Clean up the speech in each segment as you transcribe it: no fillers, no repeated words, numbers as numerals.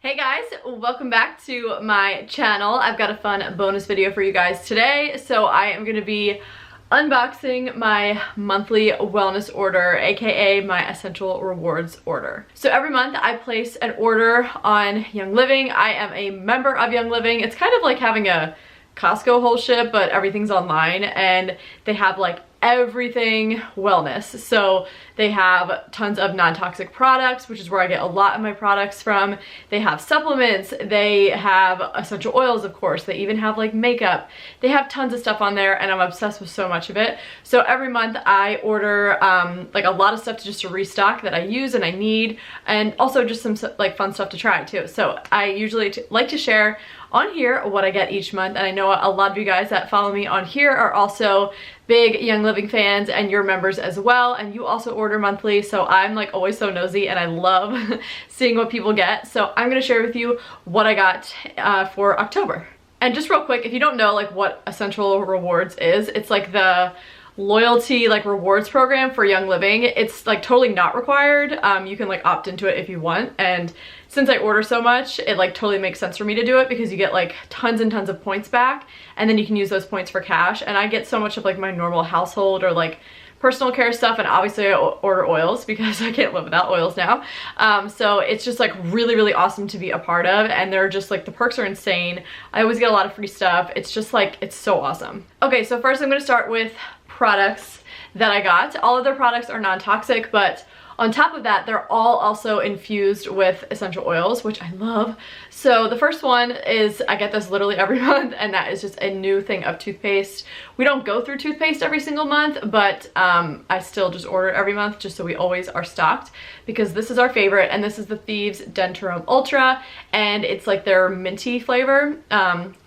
Hey guys, welcome back to my channel. I've got a fun bonus video for you guys today. So I am going to be unboxing my monthly wellness order, aka my essential rewards order. So every month I place an order on Young Living. I am a member of Young Living. It's kind of like having a Costco whole ship, but everything's online, and they have like everything wellness. So they have tons of non-toxic products, which is where I get a lot of my products from. They have supplements, they have essential oils, of course, they even have like makeup. They have tons of stuff on there, and I'm obsessed with so much of it. So every month I order like a lot of stuff to restock that I use and I need, and also just some like fun stuff to try too. So I usually like to share on here what I get each month, and I know a lot of you guys that follow me on here are also big Young Living fans, and you're members as well, and you also order monthly. So I'm like always so nosy, and I love seeing what people get. So I'm gonna share with you what I got for October. And just real quick, if you don't know like what Essential Rewards is, it's like the loyalty like rewards program for Young Living. It's like totally not required. You can like opt into it if you want, and since I order so much, it like totally makes sense for me to do it because you get like tons and tons of points back, and then you can use those points for cash. And I get so much of like my normal household or like personal care stuff, and obviously I order oils because I can't live without oils now. So it's just like really awesome to be a part of, and they're just like, the perks are insane. I always get a lot of free stuff. It's just like, it's so awesome. Okay, so first I'm gonna start with products that I got. All of their products are non-toxic, but on top of that, they're all also infused with essential oils, which I love. So the first one is, I get this literally every month, and that is just a new thing of toothpaste. We don't go through toothpaste every single month, but I still just order it every month just so we always are stocked, because this is our favorite, and this is the Thieves Dentarome Ultra, and it's like their minty flavor.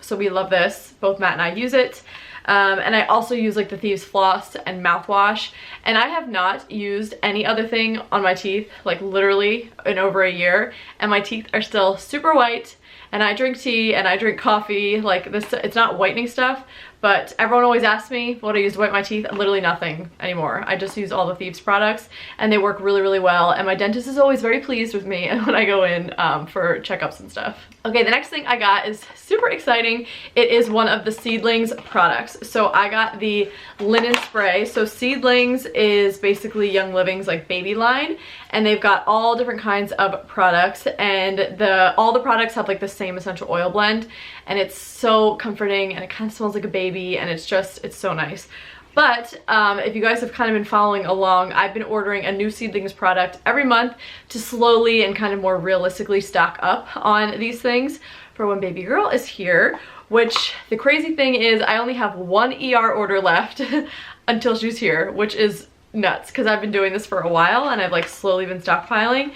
So we love this. Both Matt and I use it. And I also use like the Thieves Floss and mouthwash, and I have not used any other thing on my teeth like literally in over a year, and my teeth are still super white. And I drink tea and I drink coffee. Like this, it's not whitening stuff, but everyone always asks me what I use to whiten my teeth. Literally nothing anymore. I just use all the Thieves products, and they work really well. And my dentist is always very pleased with me when I go in for checkups and stuff. Okay, the next thing I got is super exciting. It is one of the Seedlings products. So I got the linen spray. So Seedlings is basically Young Living's like baby line, and they've got all different kinds of products, and all the products have like the same essential oil blend, and it's so comforting, and it kind of smells like a baby, and it's so nice. But if you guys have kind of been following along, I've been ordering a new Seedlings product every month to slowly and kind of more realistically stock up on these things for when baby girl is here, which the crazy thing is I only have one ER order left until she's here, which is nuts because I've been doing this for a while, and I've like slowly been stockpiling.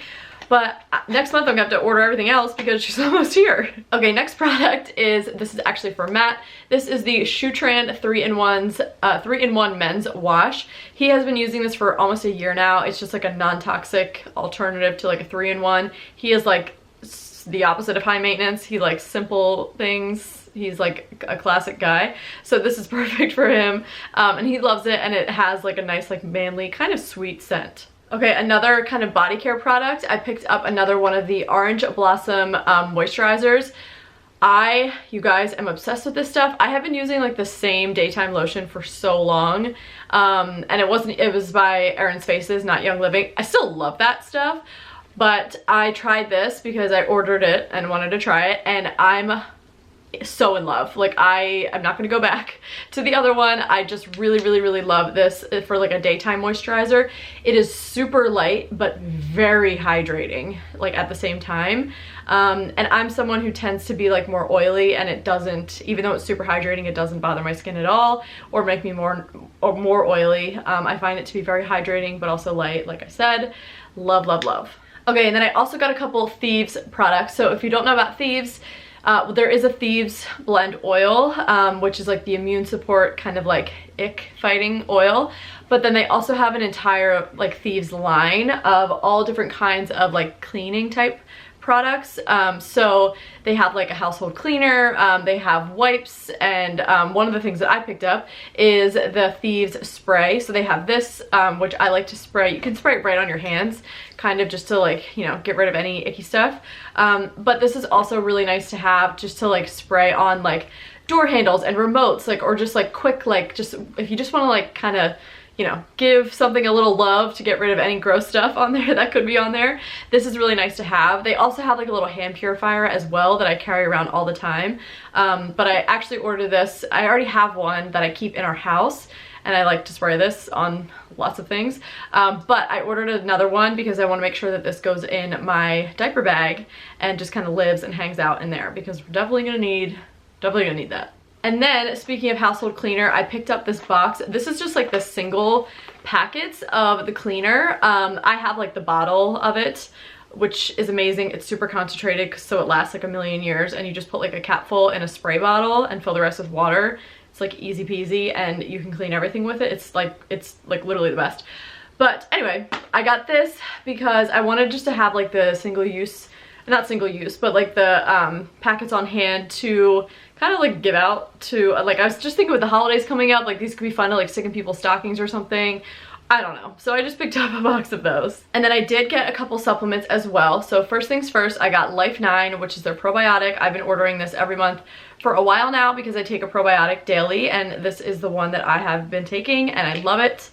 But next month I'm gonna have to order everything else because she's almost here. Okay, next product is, this is actually for Matt. This is the Shutran 3-in-1 men's wash. He has been using this for almost a year now. It's just like a non-toxic alternative to like a 3-in-1. He is like the opposite of high maintenance. He likes simple things. He's like a classic guy. So this is perfect for him. And he loves it, and it has like a nice like manly kind of sweet scent. Okay, another kind of body care product. I picked up another one of the Orange Blossom moisturizers. You guys, am obsessed with this stuff. I have been using like the same daytime lotion for so long. And it was by Erin's Faces, not Young Living. I still love that stuff, but I tried this because I ordered it and wanted to try it, and I'm so in love. Like I'm not gonna go back to the other one. I just really love this for like a daytime moisturizer. It is super light but very hydrating like at the same time, and I'm someone who tends to be like more oily, and it doesn't, even though it's super hydrating, it doesn't bother my skin at all or make me more oily. I find it to be very hydrating but also light, like I said. Love. Okay, and then I also got a couple Thieves products. So if you don't know about Thieves, there is a Thieves blend oil, which is like the immune support kind of like ick fighting oil, but then they also have an entire like Thieves line of all different kinds of like cleaning type products. So they have like a household cleaner, they have wipes, and one of the things that I picked up is the Thieves spray. So they have this, which I like to spray. You can spray it right on your hands, kind of just to like, you know, get rid of any icky stuff. But this is also really nice to have just to like spray on like door handles and remotes, like, or just like quick, like, just if you just want to like kind of, you know, give something a little love to get rid of any gross stuff on there that could be on there. This is really nice to have. They also have like a little hand purifier as well that I carry around all the time. But I actually ordered this. I already have one that I keep in our house, and I like to spray this on lots of things. But I ordered another one because I want to make sure that this goes in my diaper bag and just kind of lives and hangs out in there, because we're definitely gonna need that. And then, speaking of household cleaner, I picked up this box. This is just like the single packets of the cleaner. I have like the bottle of it, which is amazing. It's super concentrated, so it lasts like a million years, and you just put like a capful in a spray bottle and fill the rest with water. It's like easy peasy, and you can clean everything with it. It's like literally the best. But anyway, I got this because I wanted just to have like the not single use, but like the packets on hand to kind of like give out to, like, I was just thinking with the holidays coming up, like these could be fun to like stick in people's stockings or something. I don't know. So I just picked up a box of those. And then I did get a couple supplements as well. So first things first, I got Life 9, which is their probiotic. I've been ordering this every month for a while now because I take a probiotic daily, and this is the one that I have been taking and I love it.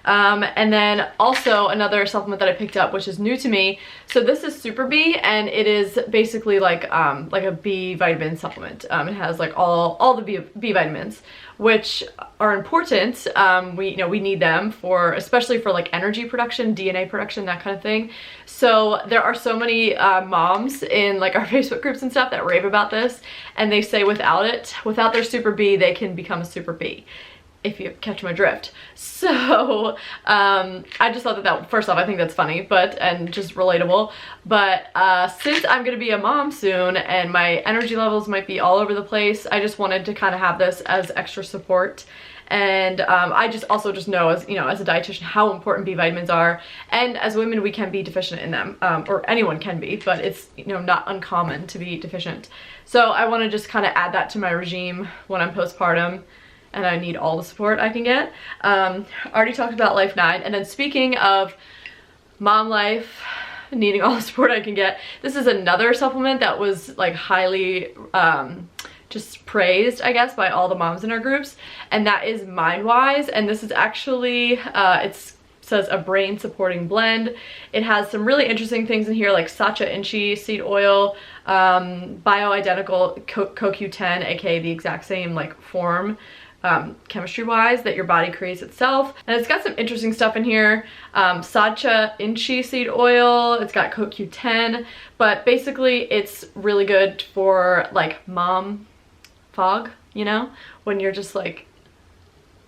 And then also another supplement that I picked up, which is new to me. So this is Super B, and it is basically like a B vitamin supplement. It has like all the B vitamins, which are important. We need them for, especially for like energy production, DNA production, that kind of thing. So there are so many moms in like our Facebook groups and stuff that rave about this, and they say without their Super B, they can become a Super B, if you catch my drift. So I just thought that first off, I think that's funny, and just relatable. But since I'm gonna be a mom soon and my energy levels might be all over the place, I just wanted to kind of have this as extra support. And I just also know, as you know, as a dietitian, how important B vitamins are, and as women we can be deficient in them, or anyone can be, but it's, you know, not uncommon to be deficient. So I want to just kind of add that to my regime when I'm postpartum, and I need all the support I can get. Already talked about Life 9. And then speaking of mom life, needing all the support I can get, this is another supplement that was like highly just praised, I guess, by all the moms in our groups, and that is MindWise. And this is actually, it says a brain supporting blend. It has some really interesting things in here, like Sacha Inchi seed oil, bioidentical CoQ10, aka the exact same like form, chemistry wise, that your body creates itself. And it's got some interesting stuff in here. Sacha Inchi seed oil, it's got CoQ10, but basically it's really good for like mom fog, you know, when you're just like,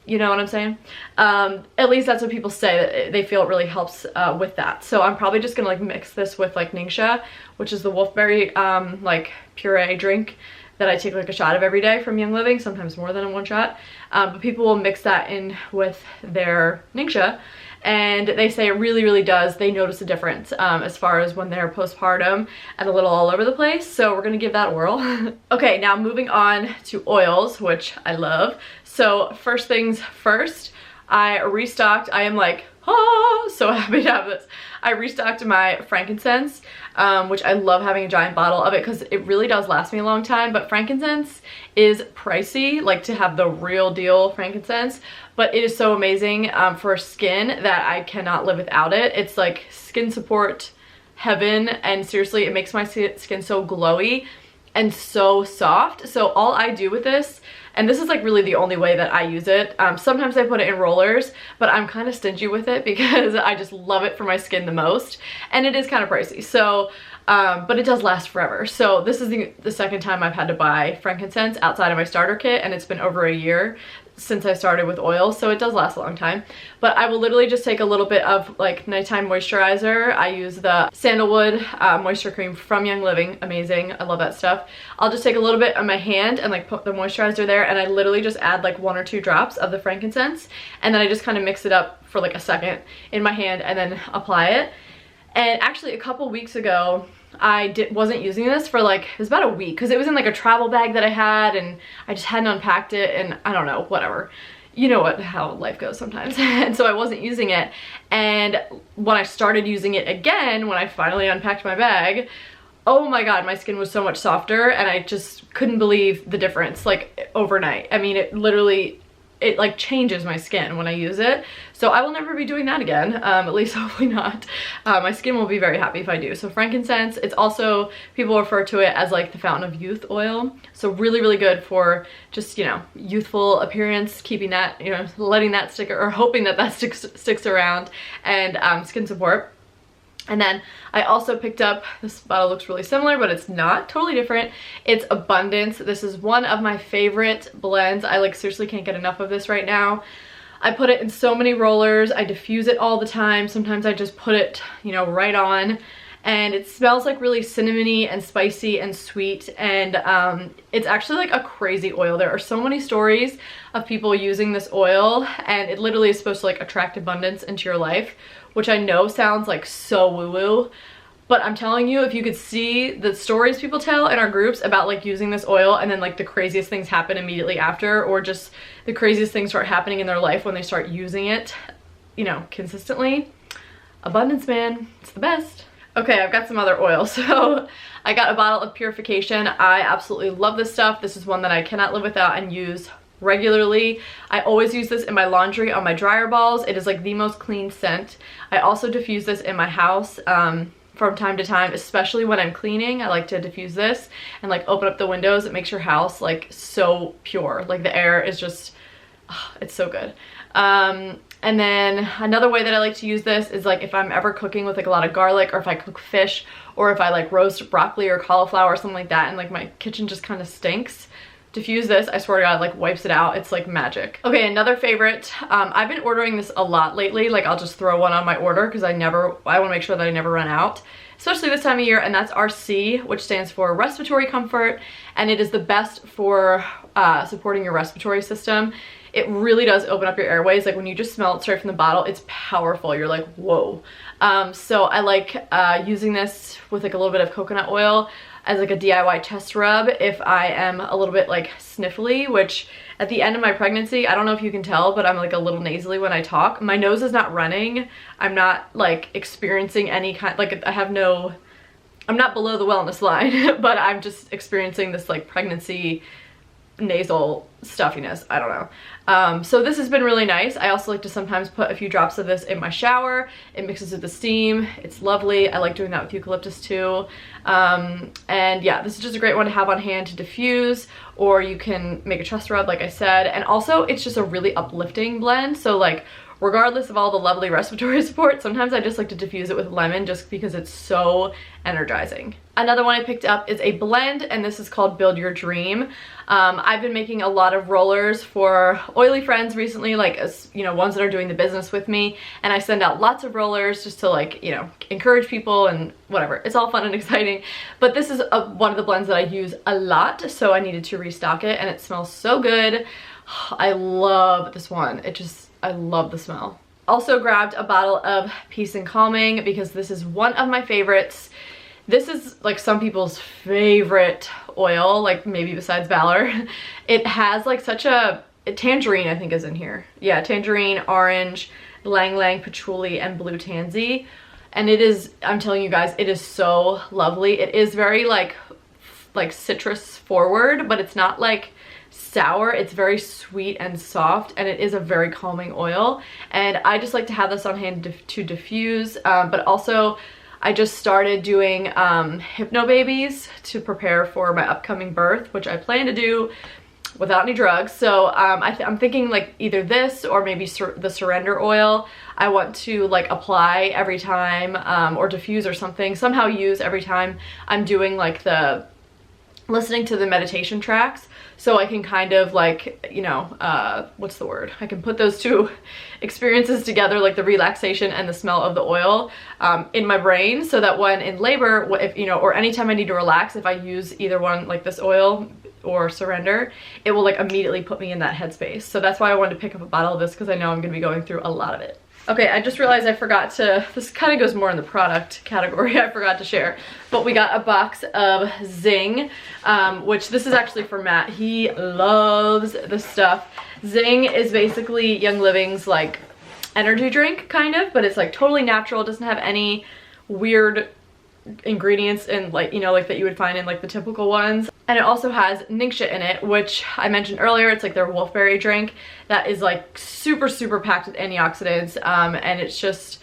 you know what I'm saying? At least that's what people say, that they feel it really helps with that. So I'm probably just gonna like mix this with like Ningxia, which is the wolfberry like puree drink that I take like a shot of every day from Young Living, sometimes more than one shot. But people will mix that in with their Ningxia, and they say it really, really does. They notice a difference as far as when they're postpartum and a little all over the place. So we're gonna give that a whirl. Okay, now moving on to oils, which I love. So first things first, I restocked. I am like, so happy to have this. I restocked my frankincense, which I love having a giant bottle of it because it really does last me a long time. But frankincense is pricey, like to have the real deal frankincense, but it is so amazing for skin that I cannot live without it. It's like skin support heaven, and seriously, it makes my skin so glowy and so soft. So all I do with this, and this is like really the only way that I use it. Sometimes I put it in rollers, but I'm kind of stingy with it because I just love it for my skin the most. And it is kind of pricey. So, but it does last forever. So this is the second time I've had to buy frankincense outside of my starter kit, and it's been over a year since I started with oil, so it does last a long time. But I will literally just take a little bit of like nighttime moisturizer. I use the sandalwood moisture cream from Young Living, amazing, I love that stuff. I'll just take a little bit on my hand and like put the moisturizer there, and I literally just add like 1 or 2 drops of the frankincense, and then I just kind of mix it up for like a second in my hand and then apply it. And actually a couple weeks ago, wasn't using this for like, it was about a week because it was in like a travel bag that I had and I just hadn't unpacked it, and I don't know, whatever. You know how life goes sometimes. And so I wasn't using it. And when I started using it again, when I finally unpacked my bag, oh my god, my skin was so much softer, and I just couldn't believe the difference, like overnight. I mean, it like changes my skin when I use it. So I will never be doing that again, at least hopefully not. My skin will be very happy if I do. So frankincense, it's also, people refer to it as like the fountain of youth oil. So really, really good for just, you know, youthful appearance, keeping that, you know, letting that stick, or hoping that that sticks around, and skin support. And then I also picked up, this bottle looks really similar, but it's not, totally different. It's Abundance. This is one of my favorite blends. I like seriously can't get enough of this right now. I put it in so many rollers. I diffuse it all the time. Sometimes I just put it, you know, right on. And it smells like really cinnamony and spicy and sweet, and it's actually like a crazy oil. There are so many stories of people using this oil, and it literally is supposed to like attract abundance into your life, which I know sounds like so woo-woo, but I'm telling you, if you could see the stories people tell in our groups about like using this oil, and then like the craziest things happen immediately after, or just the craziest things start happening in their life when they start using it, you know, consistently. Abundance, man, it's the best. Okay, I've got some other oil. So I got a bottle of Purification. I absolutely love this stuff. This is one that I cannot live without and use regularly. I always use this in my laundry on my dryer balls. It is like the most clean scent. I also diffuse this in my house from time to time, especially when I'm cleaning. I like to diffuse this and like open up the windows. It makes your house like so pure. Like the air is just, oh, it's so good. And then another way that I like to use this is like if I'm ever cooking with like a lot of garlic, or if I cook fish, or if I like roast broccoli or cauliflower or something like that, and like my kitchen just kind of stinks. Diffuse this, I swear to God, like wipes it out. It's like magic. Okay, another favorite. I've been ordering this a lot lately. Like I'll just throw one on my order because I want to make sure that I never run out, especially this time of year, and that's RC, which stands for Respiratory Comfort, and it is the best for supporting your respiratory system. It really does open up your airways. Like when you just smell it straight from the bottle, it's powerful. You're like, whoa. So I like using this with like a little bit of coconut oil as like a DIY chest rub if I am a little bit like sniffly, which at the end of my pregnancy, I don't know if you can tell, but I'm like a little nasally when I talk. My nose is not running. I'm not like experiencing any kind, like I'm not below the wellness line, but I'm just experiencing this like pregnancy nasal stuffiness. I don't know. So this has been really nice. I also like to sometimes put a few drops of this in my shower. It mixes with the steam. It's lovely. I like doing that with eucalyptus too. And yeah, this is just a great one to have on hand to diffuse, or you can make a chest rub like I said. And also it's just a really uplifting blend. So like regardless of all the lovely respiratory support, sometimes I just like to diffuse it with lemon just because it's so energizing. Another one I picked up is a blend, and this is called Build Your Dream. I've been making a lot of rollers for oily friends recently, like, you know, ones that are doing the business with me, and I send out lots of rollers just to like, you know, encourage people and whatever. It's all fun and exciting, but this is one of the blends that I use a lot, so I needed to restock it, and it smells so good. I love this one. I love the smell. Also grabbed a bottle of Peace and Calming because this is one of my favorites. This is like some people's favorite oil, like maybe besides Valor. It has like such a tangerine, I think, is in here. Yeah, tangerine, orange, lang lang, patchouli, and blue tansy. And it is, I'm telling you guys, it is so lovely. It is very like citrus forward, but it's not like sour. It's very sweet and soft, and it is a very calming oil, and I just like to have this on hand to diffuse, but also I just started doing hypno babies to prepare for my upcoming birth, which I plan to do without any drugs. So I'm thinking like either this or maybe the surrender oil I want to like apply every time, or diffuse or something, somehow use every time I'm doing like listening to the meditation tracks, so I can kind of like, you know, what's the word? I can put those two experiences together, like the relaxation and the smell of the oil, in my brain, so that when in labor, if, you know, or anytime I need to relax, if I use either one, like this oil or surrender, it will like immediately put me in that headspace. So that's why I wanted to pick up a bottle of this, because I know I'm going to be going through a lot of it. Okay, I just realized I forgot to, this kind of goes more in the product category, I forgot to share. But we got a box of Zing, which this is actually for Matt. He loves this stuff. Zing is basically Young Living's like energy drink kind of, but it's like totally natural. It doesn't have any weird ingredients and like, you know, like that you would find in like the typical ones. And it also has ningxia in it, which I mentioned earlier. It's like their wolfberry drink that is like super packed with antioxidants, and it's just,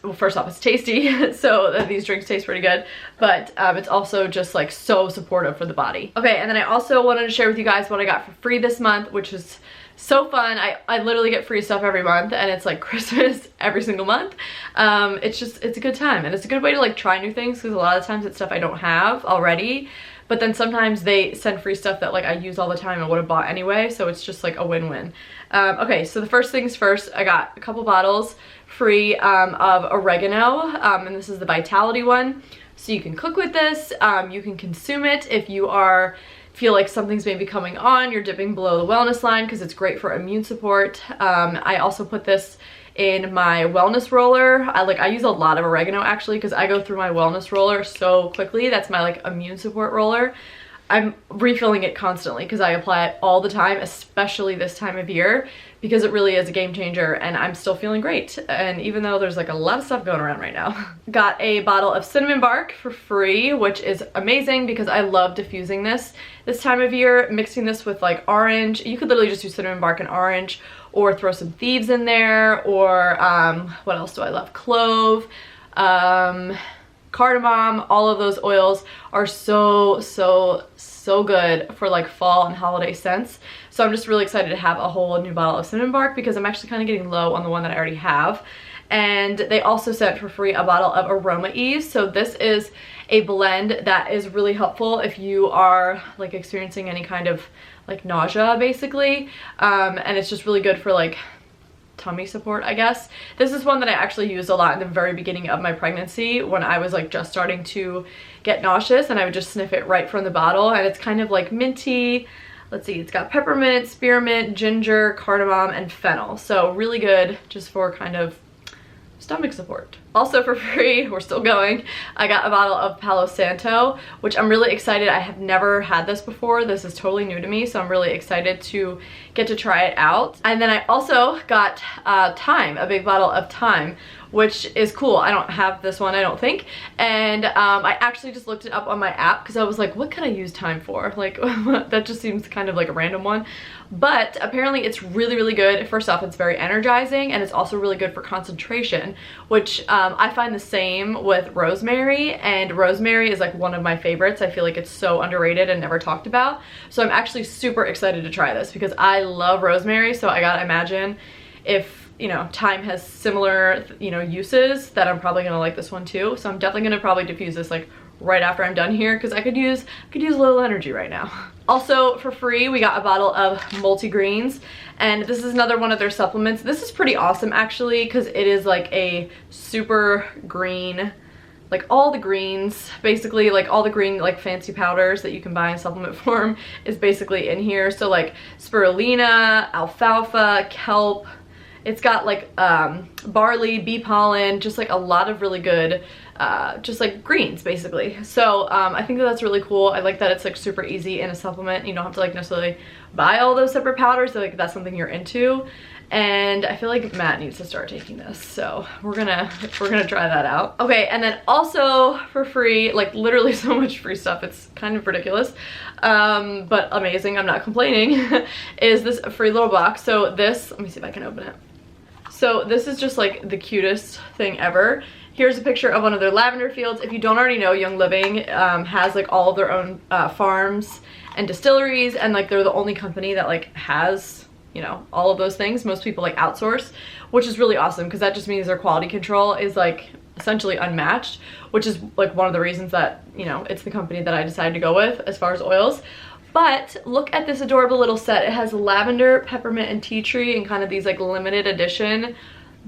well, first off, it's tasty, so these drinks taste pretty good, but it's also just like so supportive for the body. Okay, and then I also wanted to share with you guys what I got for free this month, which is so fun. I literally get free stuff every month, and it's like Christmas every single month. It's a good time, and it's a good way to like try new things, because a lot of times it's stuff I don't have already, but then sometimes they send free stuff that like I use all the time and would have bought anyway, so it's just like a win-win. Okay, so the first things first, I got a couple bottles free of oregano, and this is the Vitality one. So you can cook with this, you can consume it if you feel like something's maybe coming on, you're dipping below the wellness line, because it's great for immune support. I also put this in my wellness roller. I use a lot of oregano actually, because I go through my wellness roller so quickly. That's my like immune support roller. I'm refilling it constantly because I apply it all the time, especially this time of year, because it really is a game changer, and I'm still feeling great. And even though there's like a lot of stuff going around right now. Got a bottle of cinnamon bark for free, which is amazing because I love diffusing this time of year, mixing this with like orange. You could literally just do cinnamon bark and orange, or throw some thieves in there, or what else do I love? Clove, cardamom. All of those oils are so good for like fall and holiday scents. So I'm just really excited to have a whole new bottle of cinnamon bark, because I'm actually kind of getting low on the one that I already have. And they also sent for free a bottle of Aroma Ease. So this is a blend that is really helpful if you are like experiencing any kind of like nausea basically, and it's just really good for like tummy support, I guess. This is one that I actually used a lot in the very beginning of my pregnancy, when I was like just starting to get nauseous, and I would just sniff it right from the bottle. And it's kind of like minty. Let's see, it's got peppermint, spearmint, ginger, cardamom, and fennel. So really good just for kind of stomach support. Also for free, we're still going, I got a bottle of Palo Santo, which I'm really excited. I have never had this before. This is totally new to me, so I'm really excited to get to try it out. And then I also got thyme, a big bottle of thyme, which is cool. I don't have this one, I don't think. And I actually just looked it up on my app, because I was like, what can I use thyme for? Like, that just seems kind of like a random one. But apparently it's really good. First off, it's very energizing, and it's also really good for concentration, which I find the same with rosemary, and rosemary is like one of my favorites. I feel like it's so underrated and never talked about. So I'm actually super excited to try this, because I love rosemary. So I gotta imagine if, you know, thyme has similar, you know, uses, that I'm probably gonna like this one too. So I'm definitely gonna probably diffuse this like right after I'm done here, because I could use a little energy right now. Also for free, we got a bottle of multigreens, and this is another one of their supplements. This is pretty awesome actually, because it is like a super green, like all the greens, basically like all the green like fancy powders that you can buy in supplement form is basically in here. So like spirulina, alfalfa, kelp. It's got like barley, bee pollen, just like a lot of really good just like greens basically. So I think that that's really cool. I like that it's like super easy in a supplement. You don't have to like necessarily buy all those separate powders, so like that's something you're into. And I feel like Matt needs to start taking this, so we're gonna try that out. Okay, and then also for free, like literally so much free stuff, it's kind of ridiculous, but amazing, I'm not complaining, is this free little box. So this, let me see if I can open it. So this is just like the cutest thing ever. Here's a picture of one of their lavender fields. If you don't already know, Young Living has like all of their own farms and distilleries, and like they're the only company that like has, you know, all of those things. Most people like outsource, which is really awesome, because that just means their quality control is like essentially unmatched, which is like one of the reasons that, you know, it's the company that I decided to go with as far as oils. But look at this adorable little set. It has lavender, peppermint, and tea tree, and kind of these like limited edition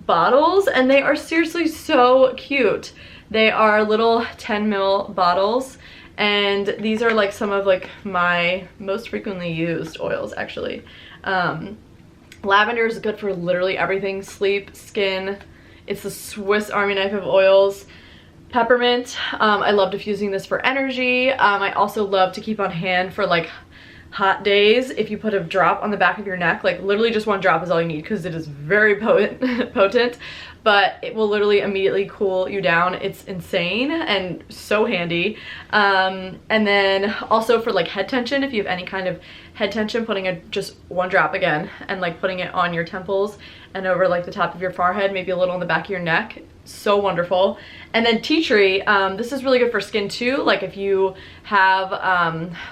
bottles, and they are seriously so cute. They are little 10 ml bottles, and these are like some of like my most frequently used oils actually. Lavender is good for literally everything, sleep, skin. It's the Swiss Army knife of oils. Peppermint, I love diffusing this for energy. I also love to keep on hand for like hot days. If you put a drop on the back of your neck, like literally just one drop is all you need because it is very potent, but it will literally immediately cool you down. It's insane and so handy. And then also for like head tension, if you have any kind of head tension, putting just one drop again and like putting it on your temples and over like the top of your forehead, maybe a little on the back of your neck. So wonderful. And then tea tree, this is really good for skin too. Like if you have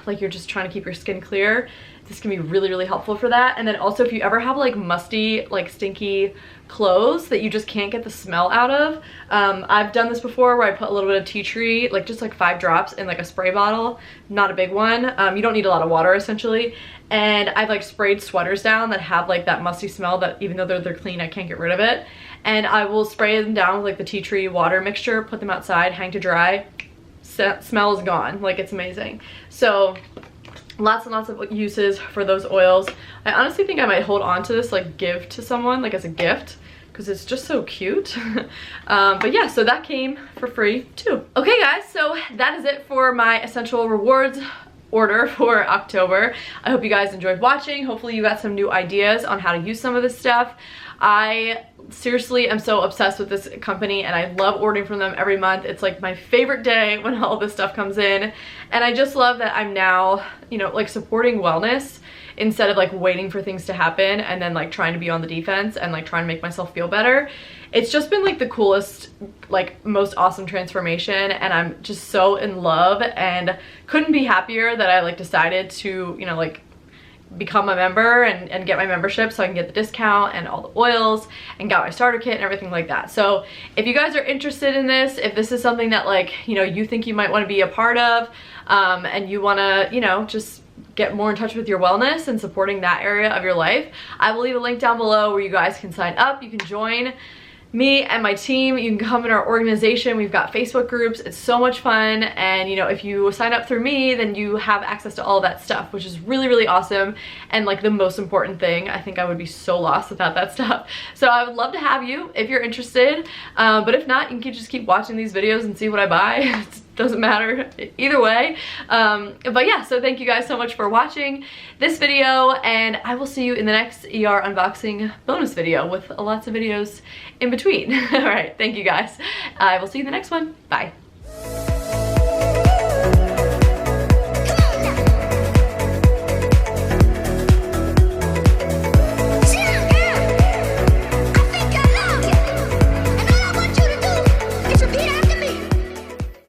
like you're just trying to keep your skin clear, this can be really helpful for that. And then also if you ever have like musty, like stinky clothes that you just can't get the smell out of, I've done this before where I put a little bit of tea tree, like just like 5 drops in like a spray bottle, not a big one. You don't need a lot of water essentially. And I've like sprayed sweaters down that have like that musty smell that even though they're clean, I can't get rid of it. And I will spray them down with like the tea tree water mixture, put them outside, hang to dry, smell is gone. Like it's amazing. So lots and lots of uses for those oils. I honestly think I might hold on to this, like give to someone like as a gift, because it's just so cute. But yeah, so that came for free too. Okay guys, so that is it for my essential rewards order for October. I hope you guys enjoyed watching. Hopefully you got some new ideas on how to use some of this stuff. I seriously am so obsessed with this company and I love ordering from them every month. It's like my favorite day when all this stuff comes in, and I just love that I'm now, you know, like supporting wellness instead of like waiting for things to happen and then like trying to be on the defense and like trying to make myself feel better. It's just been like the coolest, like most awesome transformation, and I'm just so in love and couldn't be happier that I like decided to, you know, like become a member and get my membership so I can get the discount and all the oils and got my starter kit and everything like that. So if you guys are interested in this, if this is something that like, you know, you think you might want to be a part of, and you want to, you know, just get more in touch with your wellness and supporting that area of your life, I will leave a link down below where you guys can sign up. You can join me and my team. You can come in our organization. We've got Facebook groups. It's so much fun, and you know, if you sign up through me, then you have access to all of that stuff, which is really awesome, and like the most important thing. I think I would be so lost without that stuff. So I would love to have you if you're interested, but if not, you can just keep watching these videos and see what I buy. Doesn't matter either way. But yeah, so thank you guys so much for watching this video, and I will see you in the next ER unboxing bonus video with lots of videos in between. All right, thank you guys. I will see you in the next one. Bye.